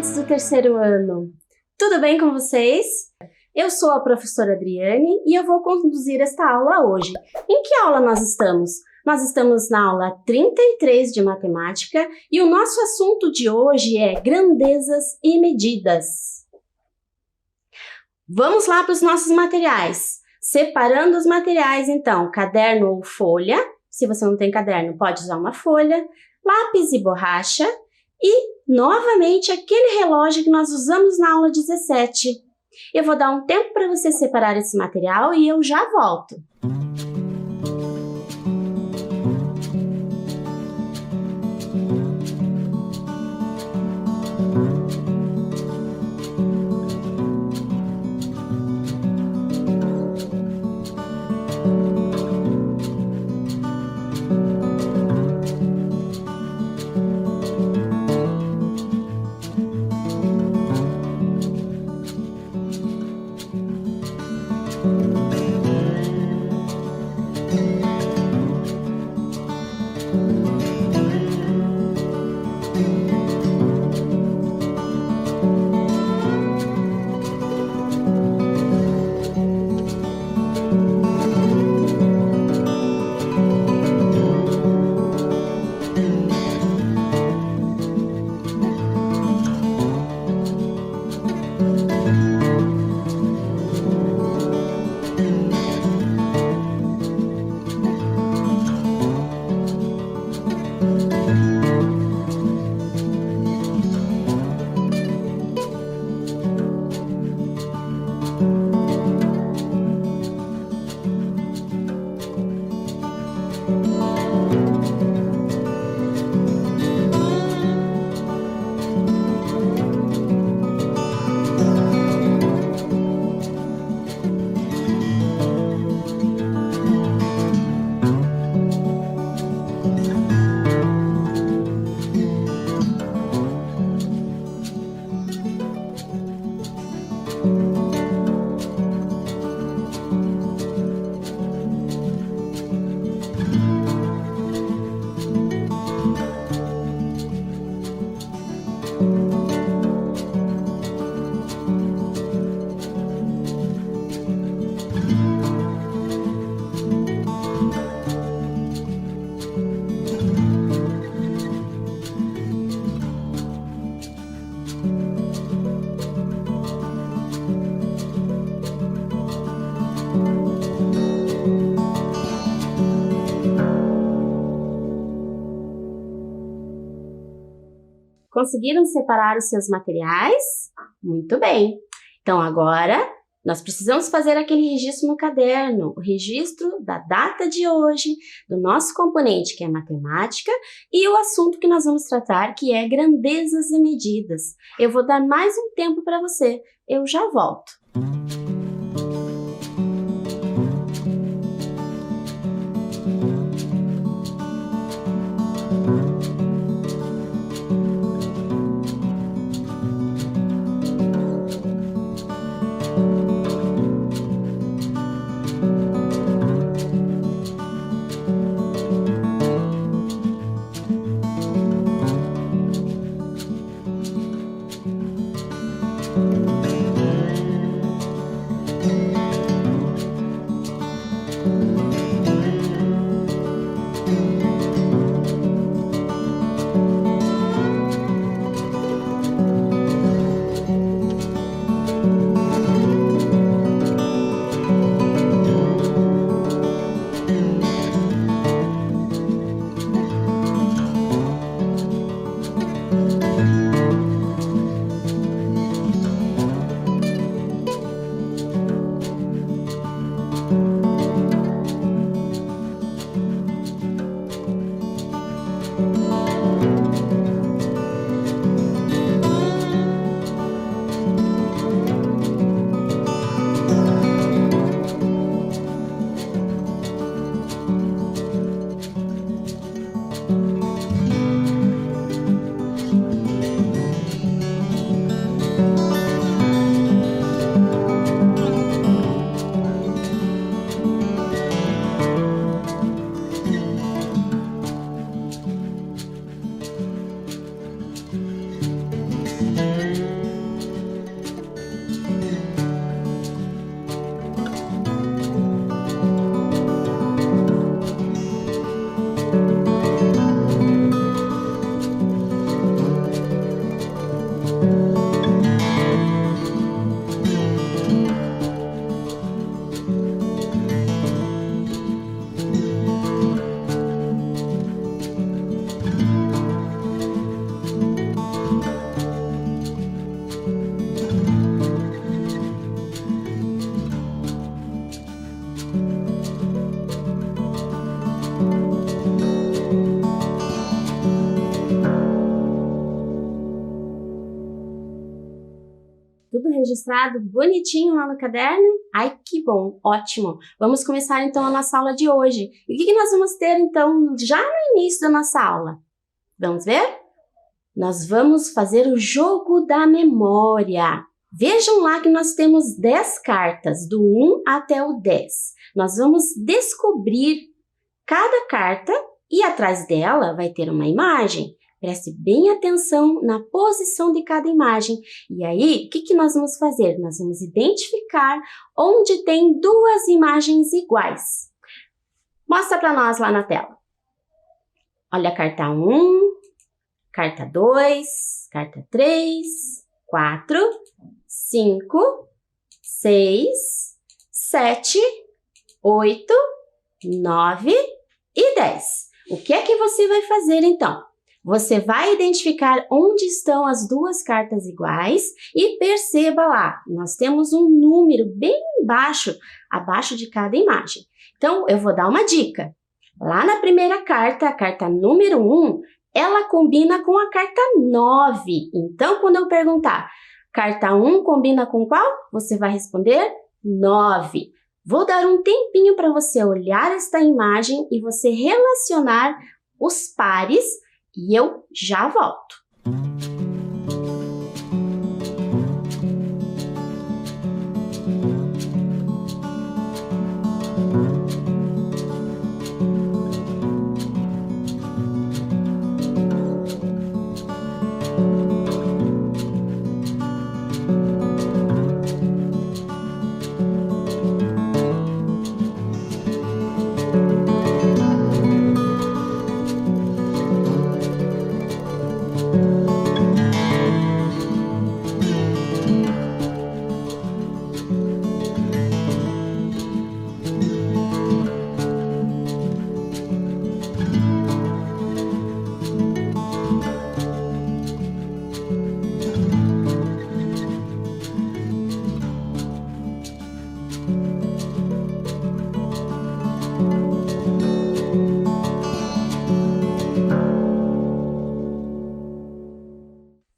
estudantes do terceiro ano! Tudo bem com vocês? Eu sou a professora Adriane e eu vou conduzir esta aula hoje. Em que aula nós estamos? Nós estamos na aula 33 de matemática e o nosso assunto de hoje é grandezas e medidas. Vamos lá para os nossos materiais. Separando os materiais, então, caderno ou folha. Se você não tem caderno, pode usar uma folha, lápis e borracha e, novamente, aquele relógio que nós usamos na aula 17. Eu vou dar um tempo para você separar esse material e eu já volto. Conseguiram separar os seus materiais? Muito bem! Então agora nós precisamos fazer aquele registro no caderno, o registro da data de hoje, do nosso componente que é matemática e o assunto que nós vamos tratar que é grandezas e medidas. Eu vou dar mais um tempo para você, eu já volto. registrado bonitinho lá no caderno? Ai, que bom, ótimo! Vamos começar então a nossa aula de hoje. E o que nós vamos ter então já no início da nossa aula? Vamos ver? Nós vamos fazer o jogo da memória. Vejam lá que nós temos 10 cartas, do 1 até o 10. Nós vamos descobrir cada carta e atrás dela vai ter uma imagem. Preste bem atenção na posição de cada imagem. E aí, o que nós vamos fazer? Nós vamos identificar onde tem duas imagens iguais. Mostra para nós lá na tela. Olha a carta 1, carta 2, carta 3, 4, 5, 6, 7, 8, 9 e 10. O que é que você vai fazer então? Você vai identificar onde estão as duas cartas iguais e perceba lá, nós temos um número bem embaixo, abaixo de cada imagem. Então, eu vou dar uma dica. Lá na primeira carta, a carta número 1, ela combina com a carta 9. Então, quando eu perguntar, carta 1 combina com qual? Você vai responder 9. Vou dar um tempinho para você olhar esta imagem e você relacionar os pares e eu já volto.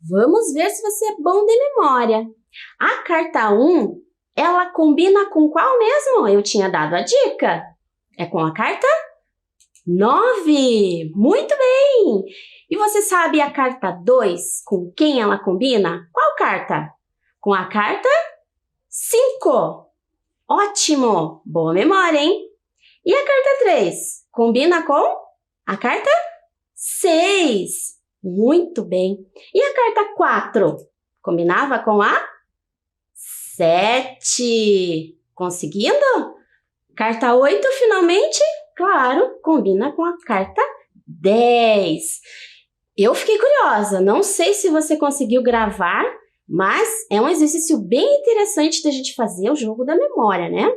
Vamos ver se você é bom de memória. A carta 1, ela combina com qual mesmo? Eu tinha dado a dica. É com a carta 9. Muito bem! E você sabe a carta 2, com quem ela combina? Qual carta? Com a carta 5. Ótimo! Boa memória, hein? E a carta 3? Combina com a carta 6. Muito bem. E a carta 4? Combinava com a 7. Conseguindo? Carta 8, finalmente? Claro, combina com a carta 10. Eu fiquei curiosa, não sei se você conseguiu gravar, mas é um exercício bem interessante da gente fazer o jogo da memória, né?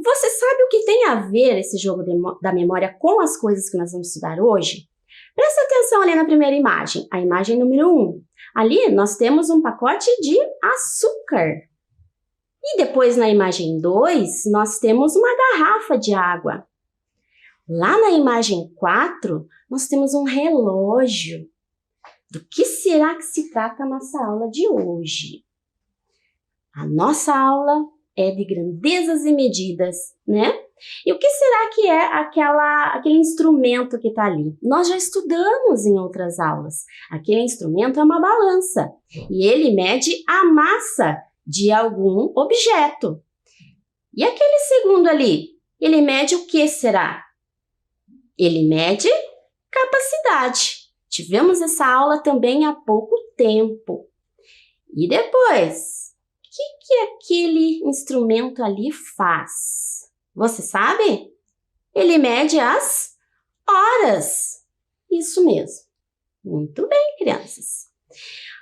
Você sabe o que tem a ver esse jogo da memória com as coisas que nós vamos estudar hoje? Presta atenção ali na primeira imagem, a imagem número 1. Ali nós temos um pacote de açúcar. E depois na imagem 2, nós temos uma garrafa de água. Lá na imagem 4, nós temos um relógio. Do que será que se trata a nossa aula de hoje? A nossa aula é de grandezas e medidas, né? E o que será que é aquele instrumento que está ali? Nós já estudamos em outras aulas. Aquele instrumento é uma balança e ele mede a massa de algum objeto. E aquele segundo ali, ele mede o que será? Ele mede capacidade. Tivemos essa aula também há pouco tempo. E depois, o que aquele instrumento ali faz? Você sabe? Ele mede as horas. Isso mesmo. Muito bem, crianças.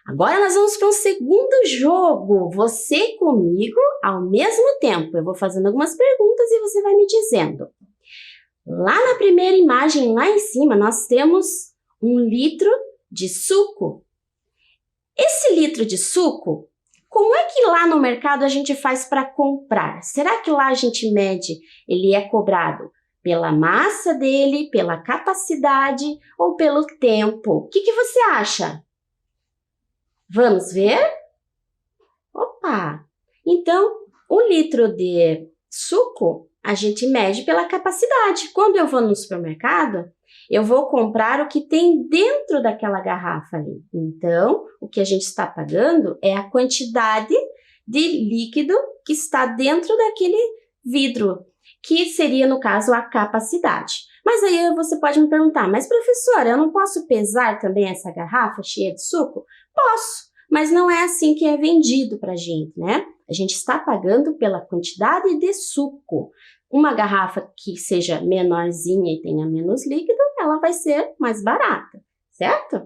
Agora nós vamos para um segundo jogo. Você comigo ao mesmo tempo. Eu vou fazendo algumas perguntas e você vai me dizendo. Lá na primeira imagem, lá em cima, nós temos 1 litro de suco. Esse litro de suco, como é que lá no mercado a gente faz para comprar? Será que lá a gente mede, ele é cobrado pela massa dele, pela capacidade ou pelo tempo? O que você acha? Vamos ver? Opa! Então, o litro de suco a gente mede pela capacidade. Quando eu vou no supermercado, eu vou comprar o que tem dentro daquela garrafa ali. Então, o que a gente está pagando é a quantidade de líquido que está dentro daquele vidro, que seria, no caso, a capacidade. Mas aí você pode me perguntar, mas professora, eu não posso pesar também essa garrafa cheia de suco? Posso, mas não é assim que é vendido para a gente, né? A gente está pagando pela quantidade de suco. Uma garrafa que seja menorzinha e tenha menos líquido, ela vai ser mais barata, certo?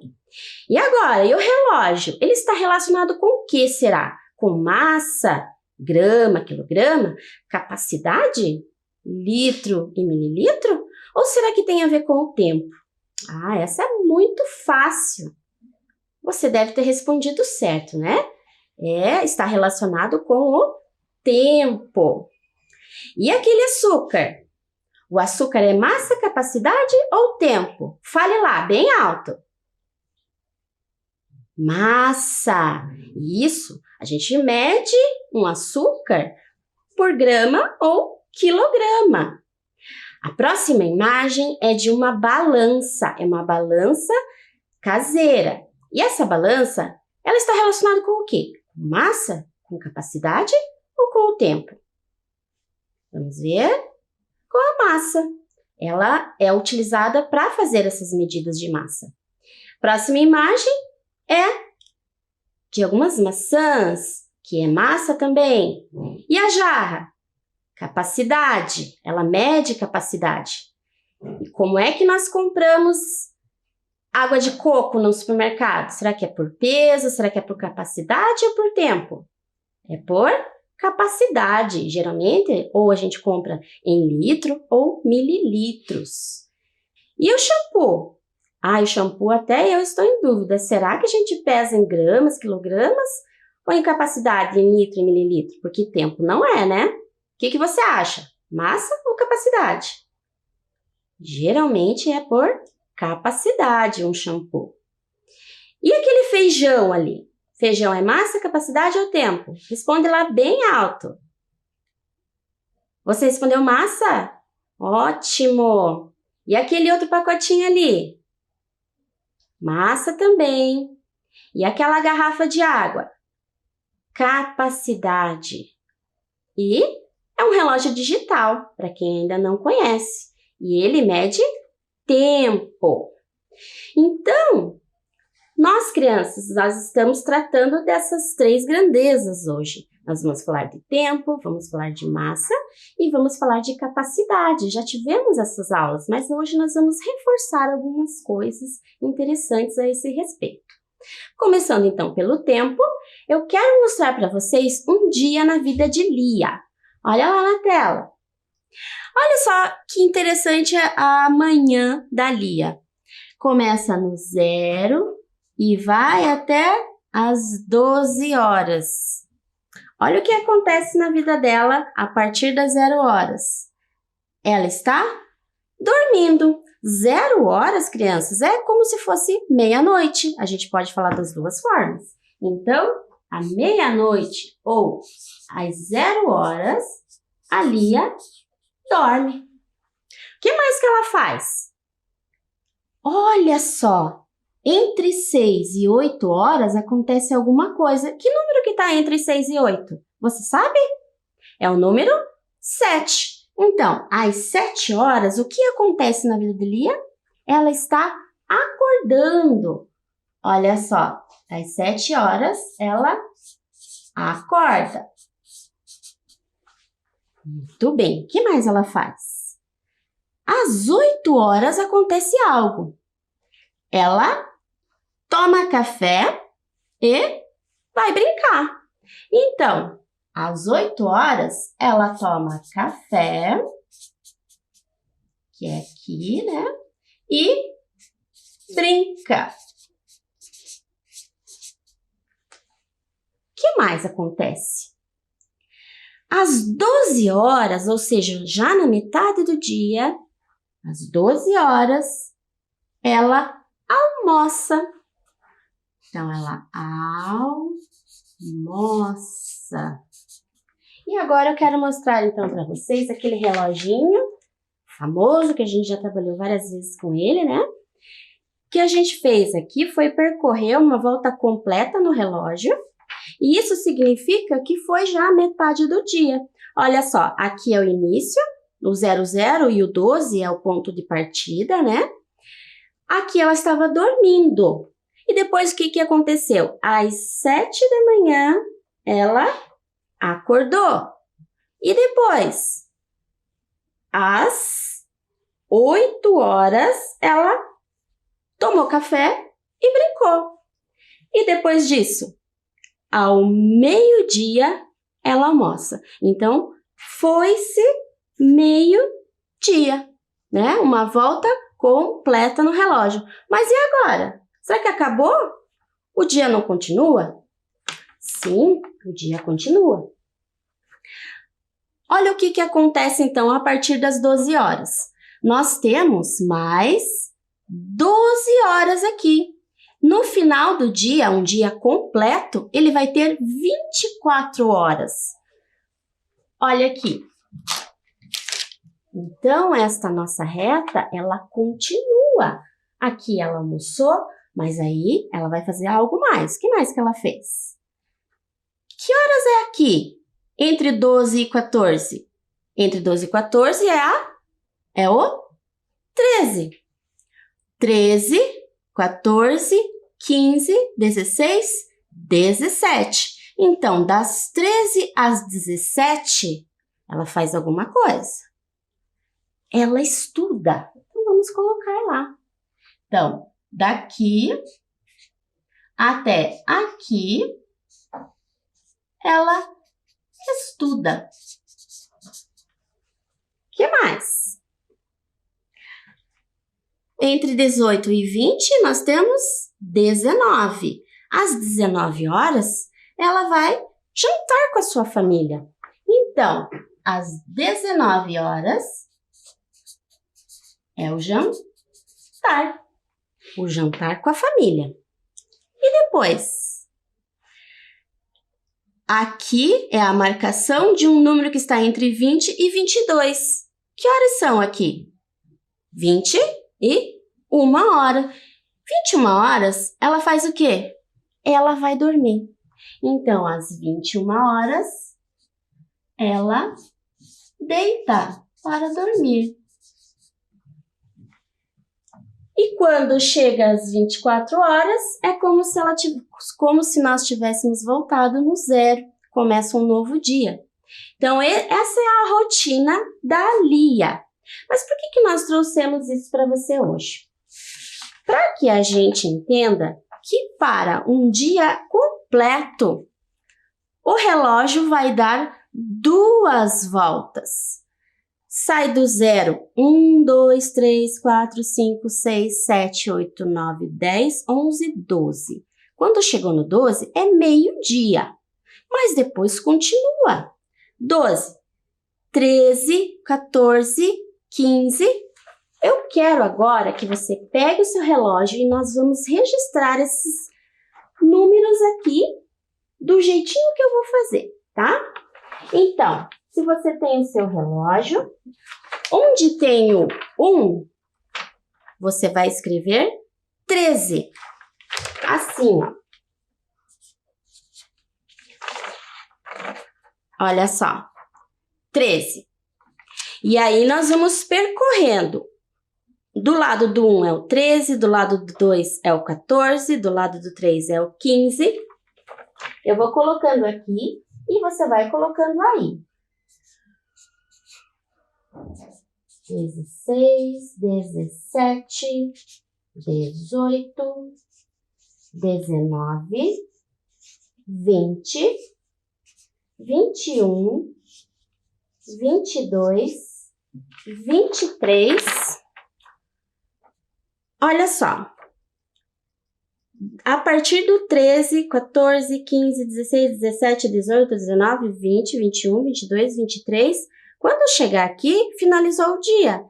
E agora, e o relógio? Ele está relacionado com o que será? Com massa, grama, quilograma, capacidade, litro e mililitro? Ou será que tem a ver com o tempo? Ah, essa é muito fácil. Você deve ter respondido certo, né? Está relacionado com o tempo. E aquele açúcar? O açúcar é massa, capacidade ou tempo? Fale lá, bem alto. Massa! Isso, a gente mede um açúcar por grama ou quilograma. A próxima imagem é de uma balança, é uma balança caseira. E essa balança, ela está relacionada com o quê? Com massa, com capacidade ou com o tempo? Vamos ver? Com a massa. Ela é utilizada para fazer essas medidas de massa. Próxima imagem é de algumas maçãs, que é massa também. E a jarra? Capacidade. Ela mede capacidade. E como é que nós compramos água de coco no supermercado? Será que é por peso? Será que é por capacidade ou por tempo? É por capacidade. Geralmente, ou a gente compra em litro ou mililitros. E o shampoo? O shampoo até eu estou em dúvida. Será que a gente pesa em gramas, quilogramas? Ou em capacidade, em litro e mililitro? Porque tempo não é, né? O que você acha? Massa ou capacidade? Geralmente é por capacidade um shampoo. E aquele feijão ali? Feijão é massa, capacidade ou tempo? Responde lá bem alto. Você respondeu massa? Ótimo! E aquele outro pacotinho ali? Massa também. E aquela garrafa de água? Capacidade. E é um relógio digital, para quem ainda não conhece. E ele mede tempo. Então, nós crianças, nós estamos tratando dessas três grandezas hoje. Nós vamos falar de tempo, vamos falar de massa e vamos falar de capacidade. Já tivemos essas aulas, mas hoje nós vamos reforçar algumas coisas interessantes a esse respeito. Começando então pelo tempo, eu quero mostrar para vocês um dia na vida de Lia. Olha lá na tela. Olha só que interessante a manhã da Lia. Começa no 0 e vai até às 12 horas. Olha o que acontece na vida dela a partir das 0 horas. Ela está dormindo. 0 horas, crianças, é como se fosse meia-noite. A gente pode falar das duas formas. Então, à meia-noite ou às 0 horas, a Lia dorme. O que mais que ela faz? Olha só, entre 6 e 8 horas acontece alguma coisa. Que número que está entre 6 e 8? Você sabe? É o número 7. Então, às 7 horas, o que acontece na vida de Lia? Ela está acordando. Olha só, às 7 horas, ela acorda. Muito bem, o que mais ela faz? Às 8 horas acontece algo. Ela toma café e vai brincar. Então, às 8 horas, ela toma café, que é aqui, né? E brinca. O que mais acontece? Às 12 horas, ou seja, já na metade do dia, às 12 horas, ela almoça. Então, ela Nossa! E agora eu quero mostrar então para vocês aquele reloginho famoso, que a gente já trabalhou várias vezes com ele, né? O que a gente fez aqui foi percorrer uma volta completa no relógio, e isso significa que foi já a metade do dia. Olha só, aqui é o início, o 00 e o 12 é o ponto de partida, né? Aqui ela estava dormindo. E depois o que aconteceu? Às 7 da manhã, ela acordou. E depois, às 8 horas, ela tomou café e brincou. E depois disso, ao meio-dia, ela almoça. Então, foi-se meio-dia, né? Uma volta completa no relógio. Mas e agora? Será que acabou? O dia não continua? Sim, o dia continua. Olha o que acontece então a partir das 12 horas. Nós temos mais 12 horas aqui. No final do dia, um dia completo, ele vai ter 24 horas. Olha aqui. Então, esta nossa reta, ela continua. Aqui ela almoçou, mas aí ela vai fazer algo mais. O que mais que ela fez? Que horas é aqui? Entre 12 e 14? Entre 12 e 14 é o 13. 13, 14, 15, 16, 17. Então, das 13 às 17, ela faz alguma coisa. Ela estuda. Então, vamos colocar lá. Então, daqui até aqui, ela estuda. O que mais? Entre 18 e 20, nós temos 19. Às 19 horas, ela vai jantar com a sua família. Então, às 19 horas, é o jantar. O jantar com a família. E depois? Aqui é a marcação de um número que está entre 20 e 22. Que horas são aqui? 21 hora. 21 horas, ela faz o quê? Ela vai dormir. Então, às 21 horas, ela deita para dormir. E quando chega às 24 horas, é como se nós tivéssemos voltado no zero. Começa um novo dia. Então, essa é a rotina da Lia. Mas por que nós trouxemos isso para você hoje? Para que a gente entenda que para um dia completo, o relógio vai dar 2 voltas. Sai do zero, 1, 2, 3, 4, 5, 6, 7, 8, 9, 10, 11, 12. Quando chegou no 12, é meio-dia, mas depois continua. 12, 13, 14, 15. Eu quero agora que você pegue o seu relógio e nós vamos registrar esses números aqui do jeitinho que eu vou fazer, tá? Então, se você tem o seu relógio, onde tem o 1, você vai escrever 13. Assim, ó. Olha só. 13. E aí, nós vamos percorrendo. Do lado do 1 é o 13, do lado do 2 é o 14, do lado do 3 é o 15. Eu vou colocando aqui e você vai colocando aí. 16, 17, 18, 19, 20, 21, 22, 23. Olha só. A partir do 13, 14, 15, 16, 17, 18, 19, 20, 21, 22, 23... Quando chegar aqui, finalizou o dia.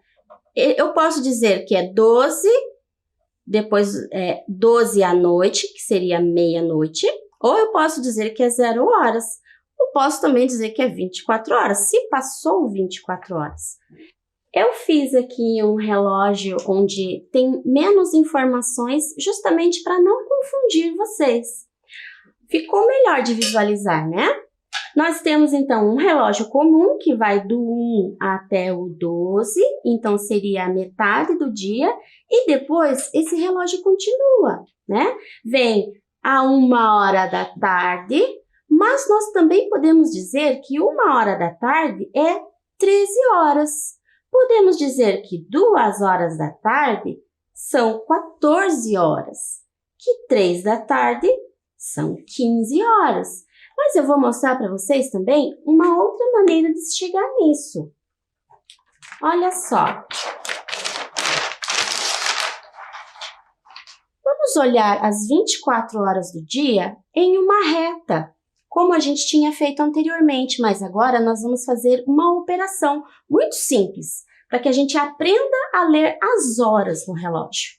Eu posso dizer que é 12, depois 12 à noite, que seria meia-noite, Ou eu posso dizer que é 0 horas. Ou posso também dizer que é 24 horas, se passou 24 horas. Eu fiz aqui um relógio onde tem menos informações, justamente para não confundir vocês. Ficou melhor de visualizar, né? Nós temos, então, um relógio comum que vai do 1 até o 12, então seria a metade do dia, e depois esse relógio continua, né? Vem a 1h da tarde, mas nós também podemos dizer que 1h da tarde é 13 horas. Podemos dizer que 2 horas da tarde são 14 horas, que 3 da tarde são 15 horas. Mas eu vou mostrar para vocês também uma outra maneira de chegar nisso. Olha só. Vamos olhar as 24 horas do dia em uma reta, como a gente tinha feito anteriormente, mas agora nós vamos fazer uma operação muito simples, para que a gente aprenda a ler as horas no relógio.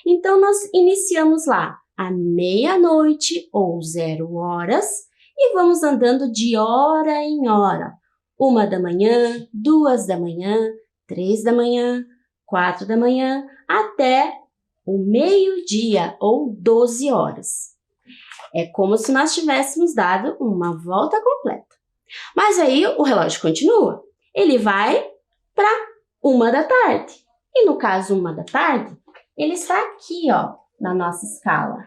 Então, nós iniciamos lá à meia-noite ou 0 horas, e vamos andando de hora em hora. 1 da manhã, 2 da manhã, 3 da manhã, 4 da manhã, até o meio-dia ou 12 horas. É como se nós tivéssemos dado uma volta completa. Mas aí o relógio continua. Ele vai para 1 da tarde. E no caso 1 da tarde, ele está aqui, ó, na nossa escala.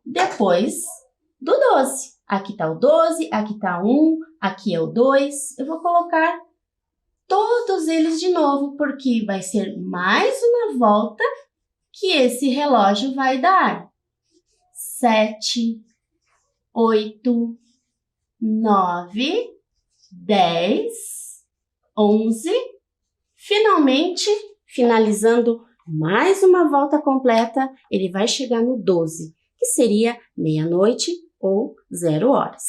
Depois do 12. Aqui está o 12, aqui está 1, aqui é o 2. Eu vou colocar todos eles de novo, porque vai ser mais uma volta que esse relógio vai dar. 7, 8, 9, 10, 11. Finalmente, finalizando mais uma volta completa, ele vai chegar no 12, que seria meia-noite ou 0 horas.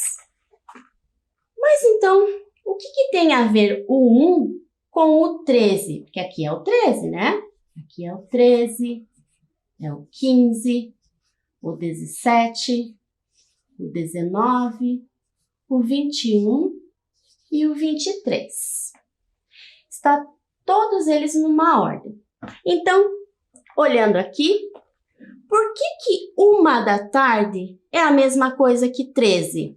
Mas então, o que tem a ver o 1 com o 13? Porque aqui é o 13, né? Aqui é o 13, é o 15, o 17, o 19, o 21 e o 23. Está todos eles numa ordem. Então, olhando aqui, por que 1 da tarde é a mesma coisa que 13?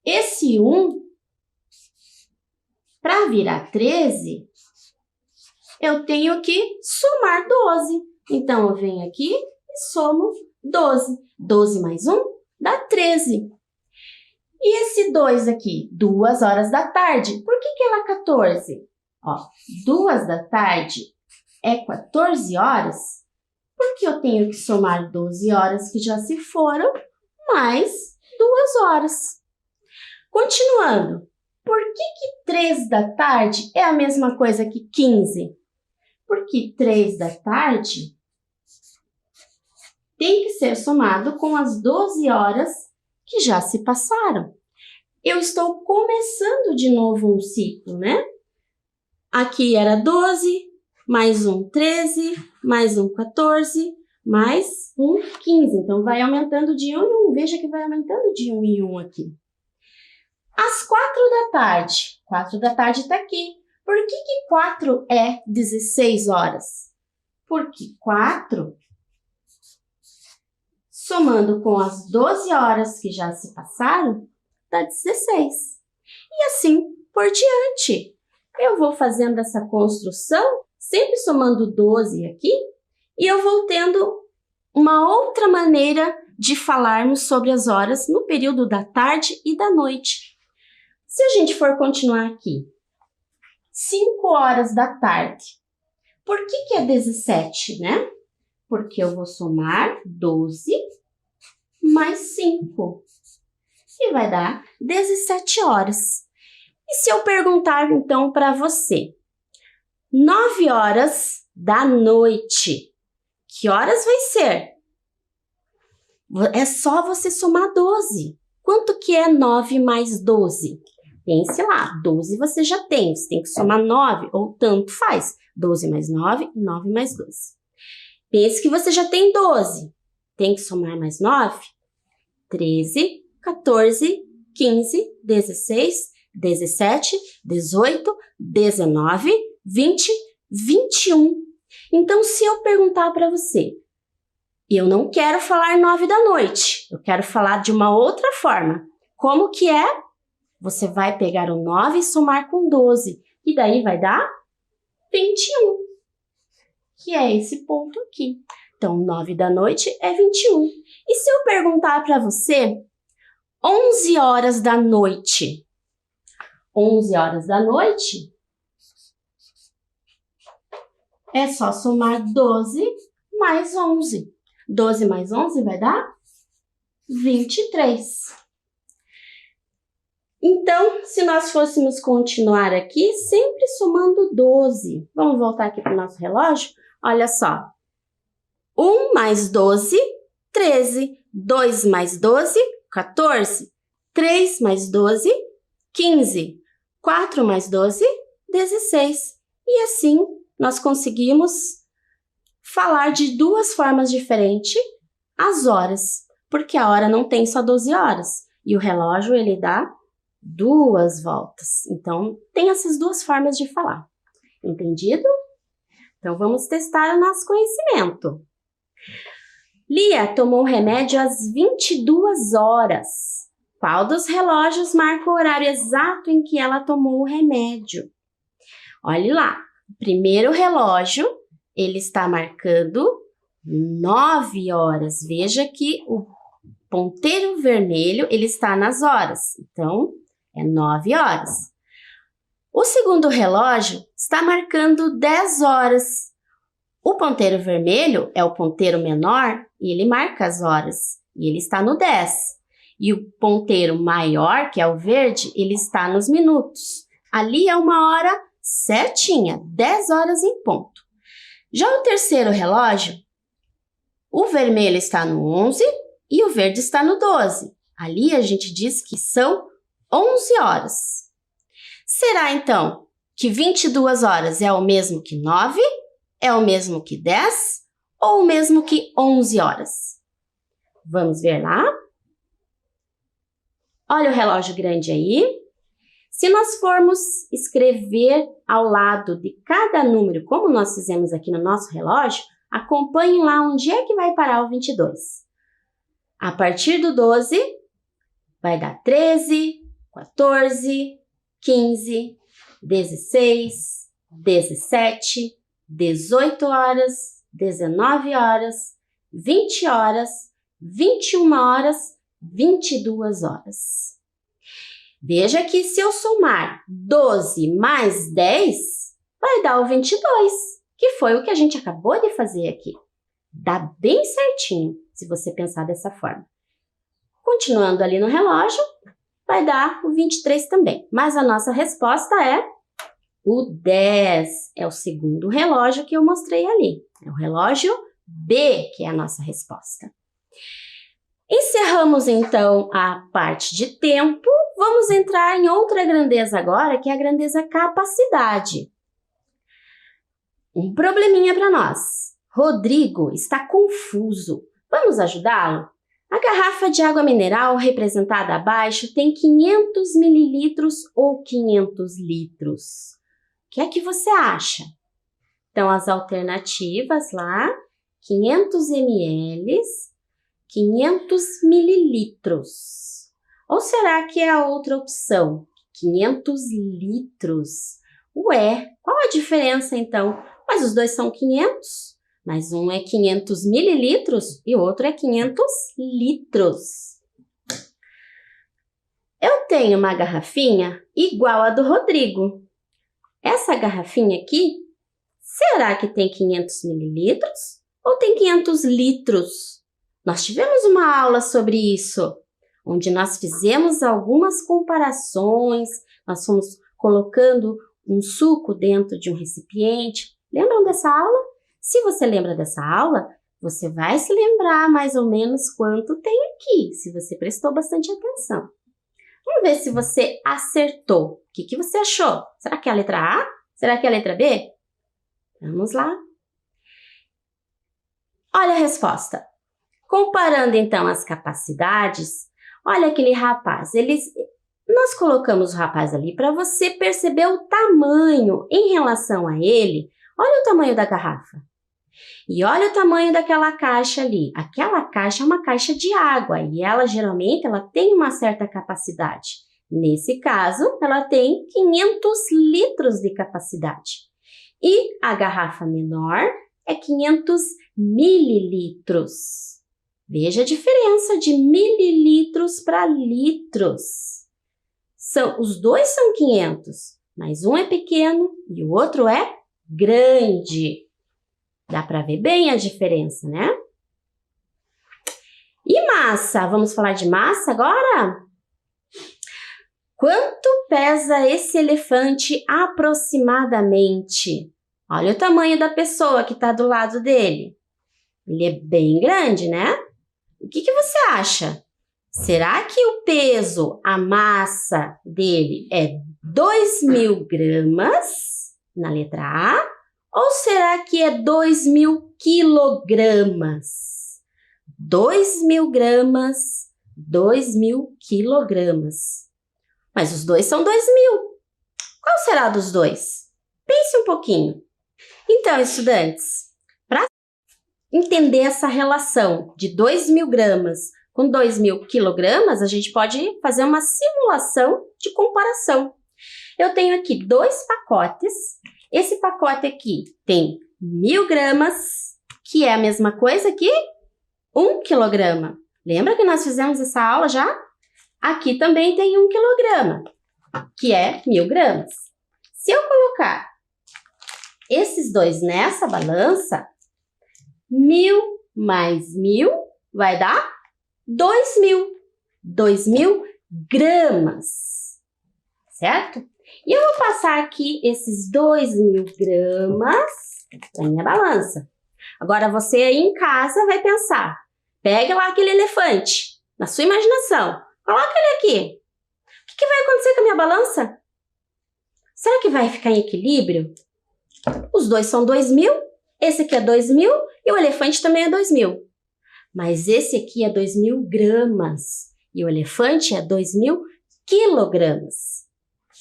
Esse 1, para virar 13, eu tenho que somar 12. Então, eu venho aqui e somo 12. 12 mais 1 dá 13. E esse 2 aqui, 2 horas da tarde, por que ela é 14? Ó, 2 da tarde é 14 horas, porque eu tenho que somar 12 horas que já se foram, mais 2 horas. Continuando, por que 3 da tarde é a mesma coisa que 15? Porque 3 da tarde tem que ser somado com as 12 horas que já se passaram. Eu estou começando de novo um ciclo, né? Aqui era 12, mais um 13, mais um 14, mais um 15. Então, vai aumentando de 1 em 1. Veja que vai aumentando de 1 em 1 aqui. Às 4 da tarde. 4 da tarde está aqui. Por que 4 é 16 horas? Porque 4, somando com as 12 horas que já se passaram, dá 16. E assim por diante. Eu vou fazendo essa construção, sempre somando 12 aqui, e eu vou tendo uma outra maneira de falarmos sobre as horas no período da tarde e da noite. Se a gente for continuar aqui, 5 horas da tarde. Por que é 17, né? Porque eu vou somar 12 mais 5. E vai dar 17 horas. E se eu perguntar, então, para você, 9 horas da noite, que horas vai ser? É só você somar 12. Quanto que é 9 mais 12? Pense lá, 12 você já tem, você tem que somar 9, ou tanto faz. 12 mais 9, 9 mais 12. Pense que você já tem 12, tem que somar mais 9. 13, 14, 15, 16, 17, 18, 19, 20, 21. Então, se eu perguntar para você, eu não quero falar 9 da noite, eu quero falar de uma outra forma. Como que é? Você vai pegar o 9 e somar com 12, e daí vai dar 21, que é esse ponto aqui. Então, 9 da noite é 21. E se eu perguntar para você, 11 horas da noite? 11 horas da noite é só somar 12 mais 11. 12 mais 11 vai dar 23. Então, se nós fôssemos continuar aqui, sempre somando 12. Vamos voltar aqui para o nosso relógio? Olha só. 1 mais 12, 13. 2 mais 12, 14. 3 mais 12, 15. 4 mais 12, 16. E assim, nós conseguimos falar de duas formas diferentes as horas, porque a hora não tem só 12 horas e o relógio ele dá 2 voltas. Então, tem essas duas formas de falar. Entendido? Então, vamos testar o nosso conhecimento. Lia tomou remédio às 22 horas. Qual dos relógios marca o horário exato em que ela tomou o remédio? Olhe lá. O primeiro relógio ele está marcando 9 horas. Veja que o ponteiro vermelho, ele está nas horas. Então, é 9 horas. O segundo relógio está marcando 10 horas. O ponteiro vermelho é o ponteiro menor e ele marca as horas. E ele está no 10. E o ponteiro maior, que é o verde, ele está nos minutos. Ali é uma hora certinha, 10 horas em ponto. Já o terceiro relógio, o vermelho está no 11 e o verde está no 12. Ali a gente diz que são 11 horas. Será então que 22 horas é o mesmo que 9, é o mesmo que 10 ou o mesmo que 11 horas? Vamos ver lá? Olha o relógio grande aí. Se nós formos escrever ao lado de cada número, como nós fizemos aqui no nosso relógio, acompanhe lá onde é que vai parar o 22. A partir do 12, vai dar 13, 14, 15, 16, 17, 18 horas, 19 horas, 20 horas, 21 horas, 22 horas. Veja que se eu somar 12 mais 10, vai dar o 22, que foi o que a gente acabou de fazer aqui. Dá bem certinho, se você pensar dessa forma. Continuando ali no relógio, vai dar o 23 também. Mas a nossa resposta é o 10. É o segundo relógio que eu mostrei ali. É o relógio B, que é a nossa resposta. Encerramos, então, a parte de tempo. Vamos entrar em outra grandeza agora, que é a grandeza capacidade. Um probleminha para nós. Rodrigo está confuso. Vamos ajudá-lo? A garrafa de água mineral representada abaixo tem 500 mililitros ou 500 litros. O que é que você acha? Então, as alternativas lá, 500 ml, 500 mililitros. Ou será que é a outra opção? 500 litros. Ué, qual a diferença então? Mas os dois são 500, mas um é 500 mililitros e o outro é 500 litros. Eu tenho uma garrafinha igual a do Rodrigo. Essa garrafinha aqui, será que tem 500 mililitros ou tem 500 litros? Nós tivemos uma aula sobre isso, onde nós fizemos algumas comparações, nós fomos colocando um suco dentro de um recipiente. Lembram dessa aula? Se você lembra dessa aula, você vai se lembrar mais ou menos quanto tem aqui, se você prestou bastante atenção. Vamos ver se você acertou. O que você achou? Será que é a letra A? Será que é a letra B? Vamos lá. Olha a resposta. Com Comparando então as capacidades, olha aquele rapaz, nós colocamos o rapaz ali para você perceber o tamanho em relação a ele. Olha o tamanho da garrafa. E olha o tamanho daquela caixa ali. Aquela caixa é uma caixa de água e ela geralmente tem uma certa capacidade. Nesse caso, ela tem 500 litros de capacidade. E a garrafa menor é 500 mililitros. Veja a diferença de mililitros para litros. Os dois são 500, mas um é pequeno e o outro é grande. Dá para ver bem a diferença, né? E massa? Vamos falar de massa agora? Quanto pesa esse elefante aproximadamente? Olha o tamanho da pessoa que está do lado dele. Ele é bem grande, né? O que você acha? Será que o peso, a massa dele é 2.000 gramas na letra A? Ou será que é 2.000 quilogramas? 2.000 gramas, 2.000 quilogramas. Mas os dois são 2.000. Qual será dos dois? Pense um pouquinho. Então, estudantes, para entender essa relação de 2.000 gramas com 2.000 quilogramas, a gente pode fazer uma simulação de comparação. Eu tenho aqui 2 pacotes. Esse pacote aqui tem 1.000 gramas, que é a mesma coisa que 1 quilograma. Lembra que nós fizemos essa aula já? Aqui também tem 1 quilograma, que é 1.000 gramas. Se eu colocar esses dois nessa balança, 1.000 mais 1.000 vai dar 2.000. 2.000 gramas, certo? E eu vou passar aqui esses 2.000 gramas na minha balança. Agora você aí em casa vai pensar, pega lá aquele elefante, na sua imaginação, coloca ele aqui. O que vai acontecer com a minha balança? Será que vai ficar em equilíbrio? Os dois são 2.000, esse aqui é 2.000 e o elefante também é 2.000. Mas esse aqui é 2.000 gramas e o elefante é 2.000 quilogramas.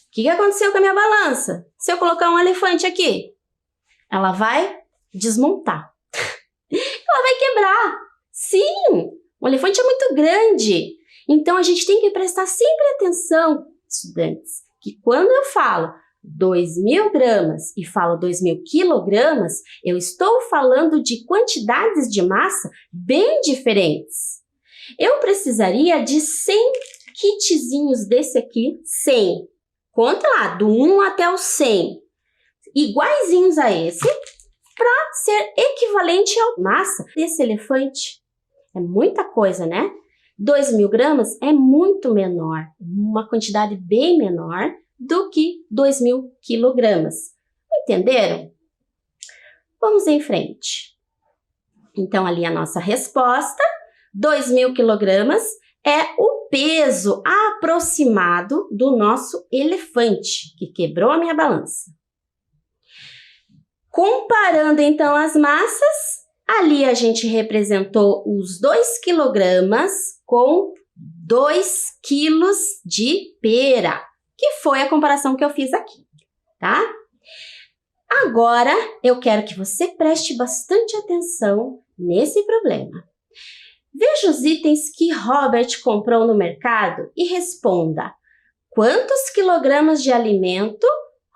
O que aconteceu com a minha balança? Se eu colocar um elefante aqui, ela vai desmontar. Ela vai quebrar. Sim, o elefante é muito grande. Então, a gente tem que prestar sempre atenção, estudantes, que quando eu falo 2.000 gramas e falo 2.000 quilogramas, eu estou falando de quantidades de massa bem diferentes. Eu precisaria de 100 kitzinhos desse aqui, 100. Conta lá, do 1 até o 100, iguaizinhos a esse, para ser equivalente à massa desse elefante. É muita coisa, né? 2.000 gramas é muito menor, uma quantidade bem menor do que 2.000 quilogramas. Entenderam? Vamos em frente. Então, ali a nossa resposta, 2.000 quilogramas é o peso aproximado do nosso elefante, que quebrou a minha balança. Comparando, então, as massas, ali a gente representou os 2 quilogramas com 2 quilos de pera, que foi a comparação que eu fiz aqui, tá? Agora, eu quero que você preste bastante atenção nesse problema. Veja os itens que Robert comprou no mercado e responda: quantos quilogramas de alimento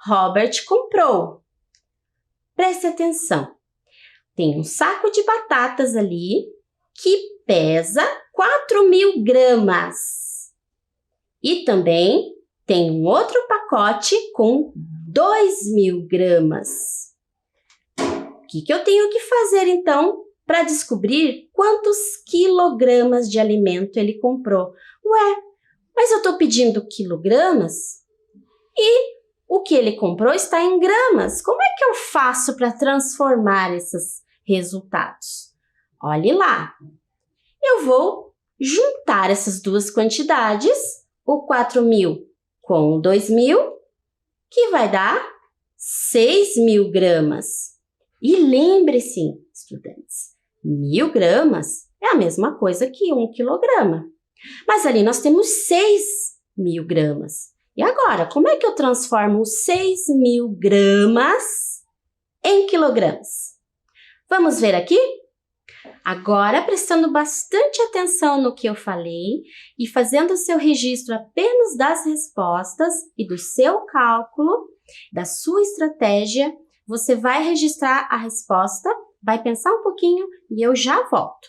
Robert comprou? Preste atenção. Tem um saco de batatas ali que pesa 4.000 gramas. E também tem um outro pacote com 2.000 gramas. O que eu tenho que fazer, então, para descobrir quantos quilogramas de alimento ele comprou? Ué, mas eu estou pedindo quilogramas e o que ele comprou está em gramas. Como é que eu faço para transformar esses resultados? Olhe lá. Eu vou juntar essas duas quantidades, o 4.000 com o 2.000, que vai dar 6.000 gramas. E lembre-se, estudantes, 1.000 gramas é a mesma coisa que 1 quilograma. Mas ali nós temos 6.000 gramas. E agora, como é que eu transformo os 6.000 gramas em quilogramas? Vamos ver aqui? Agora, prestando bastante atenção no que eu falei e fazendo o seu registro apenas das respostas e do seu cálculo, da sua estratégia, você vai registrar a resposta, vai pensar um pouquinho e eu já volto.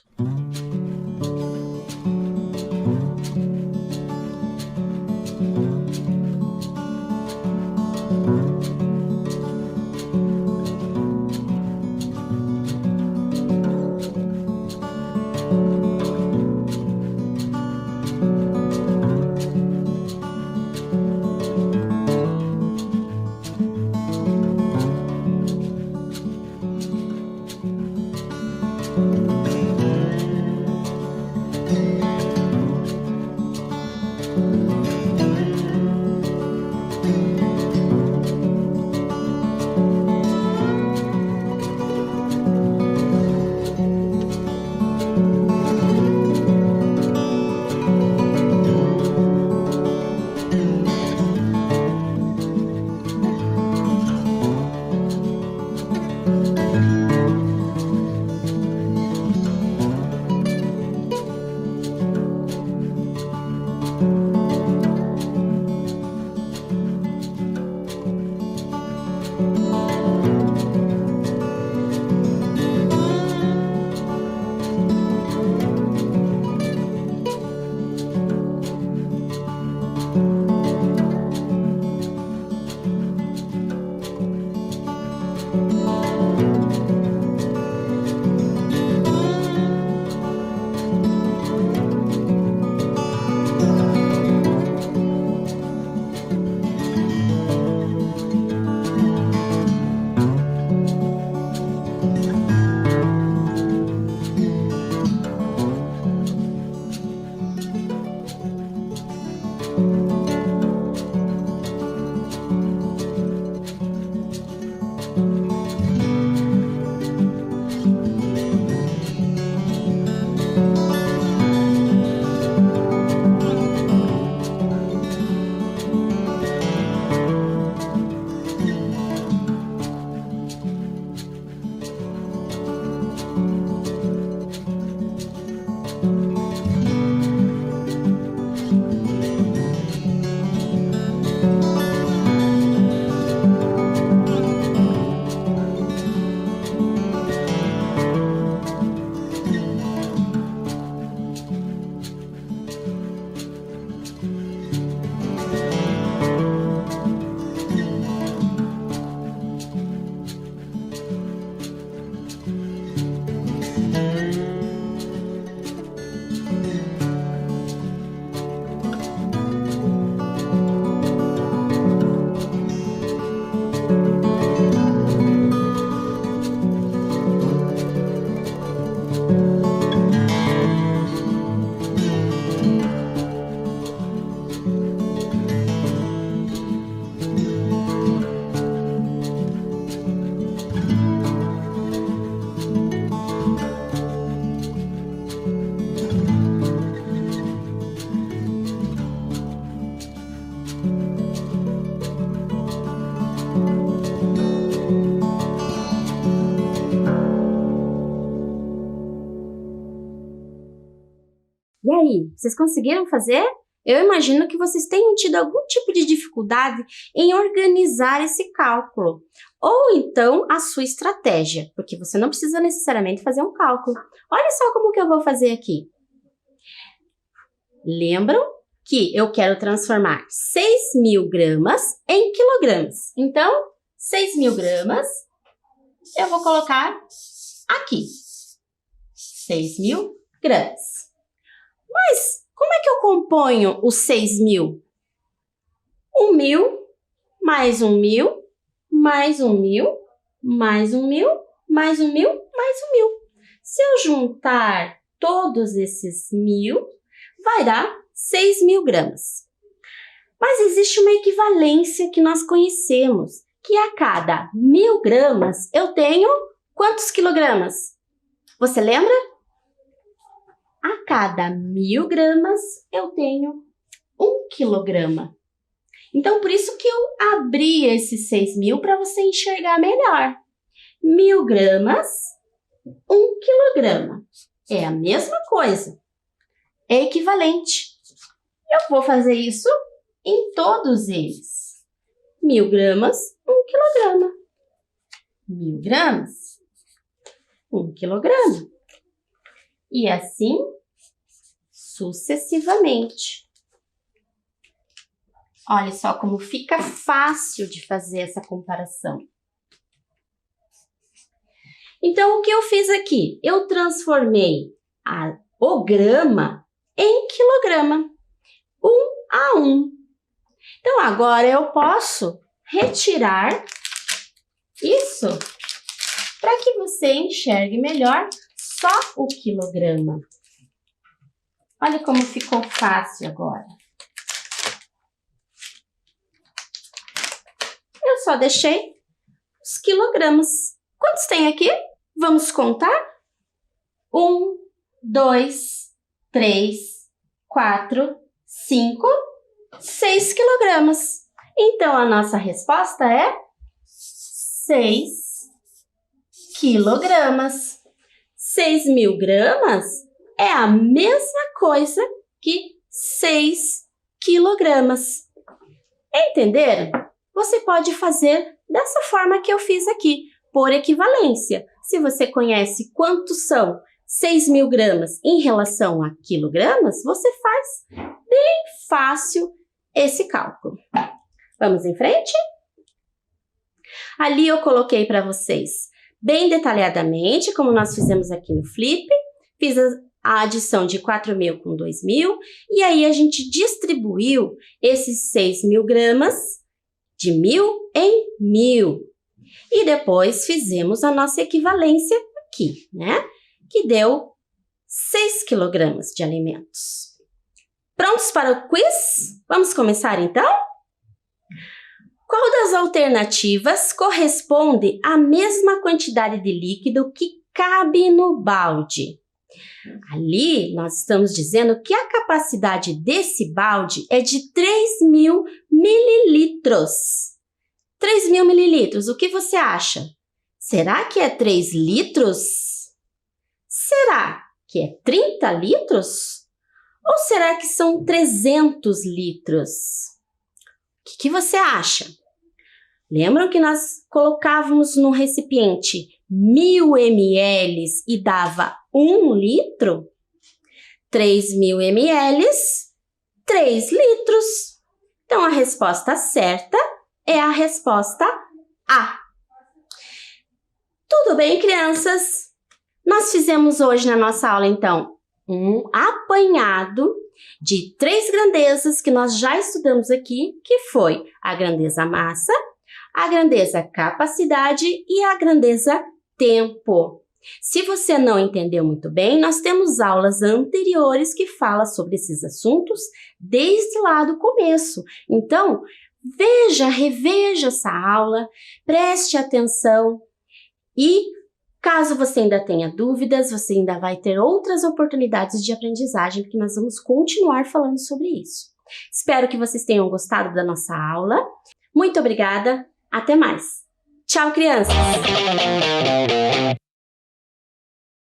E aí, vocês conseguiram fazer? Eu imagino que vocês tenham tido algum tipo de dificuldade em organizar esse cálculo, ou então a sua estratégia, porque você não precisa necessariamente fazer um cálculo. Olha só como que eu vou fazer aqui. Lembram que eu quero transformar 6.000 gramas em quilogramas. Então, 6.000 gramas, eu vou colocar aqui. 6.000 gramas. Mas como é que eu componho os 6.000? 1.000, mais 1.000, mais 1.000, mais 1.000, mais 1.000, mais 1.000. Se eu juntar todos esses 1.000, vai dar 6.000 gramas. Mas existe uma equivalência que nós conhecemos, que a cada 1.000 gramas eu tenho quantos quilogramas? Você lembra? A cada 1000 gramas, eu tenho 1 quilograma. Então, por isso que eu abri esses 6.000 para você enxergar melhor. 1000 gramas, 1 quilograma. É a mesma coisa. É equivalente. Eu vou fazer isso em todos eles. 1000 gramas, 1 quilograma. 1000 gramas, 1 quilograma. E assim sucessivamente. Olha só como fica fácil de fazer essa comparação. Então, o que eu fiz aqui? Eu transformei o grama em quilograma, 1 a 1. Então, agora eu posso retirar isso para que você enxergue melhor só o quilograma. Olha como ficou fácil agora. Eu só deixei os quilogramas. Quantos tem aqui? Vamos contar? 1, 2, 3, 4, 5, 6 quilogramas. Então, a nossa resposta é 6 quilogramas. 6.000 gramas é a mesma coisa que 6 quilogramas. Entenderam? Você pode fazer dessa forma que eu fiz aqui, por equivalência. Se você conhece quantos são 6.000 gramas em relação a quilogramas, você faz bem fácil esse cálculo. Vamos em frente? Ali eu coloquei para vocês bem detalhadamente, como nós fizemos aqui no Flip. Fiz a adição de 4.000 com 2.000 e aí a gente distribuiu esses 6.000 gramas de 1.000 em 1.000. E depois fizemos a nossa equivalência aqui, né? Que deu 6 quilogramas de alimentos. Prontos para o quiz? Vamos começar então? Qual das alternativas corresponde à mesma quantidade de líquido que cabe no balde? Ali nós estamos dizendo que a capacidade desse balde é de 3.000 mililitros. 3.000 mililitros, o que você acha? Será que é 3 litros? Será que é 30 litros? Ou será que são 300 litros? O que você acha? Lembram que nós colocávamos no recipiente 1.000 ml e dava 1 litro? 3.000 ml, 3 litros. Então, a resposta certa é a resposta A. Tudo bem, crianças? Nós fizemos hoje na nossa aula, então, um apanhado de 3 grandezas que nós já estudamos aqui, que foi a grandeza massa, a grandeza capacidade e a grandeza tempo. Se você não entendeu muito bem, nós temos aulas anteriores que falam sobre esses assuntos desde lá do começo. Então, reveja essa aula, preste atenção e, caso você ainda tenha dúvidas, você ainda vai ter outras oportunidades de aprendizagem, porque nós vamos continuar falando sobre isso. Espero que vocês tenham gostado da nossa aula. Muito obrigada, até mais. Tchau, crianças!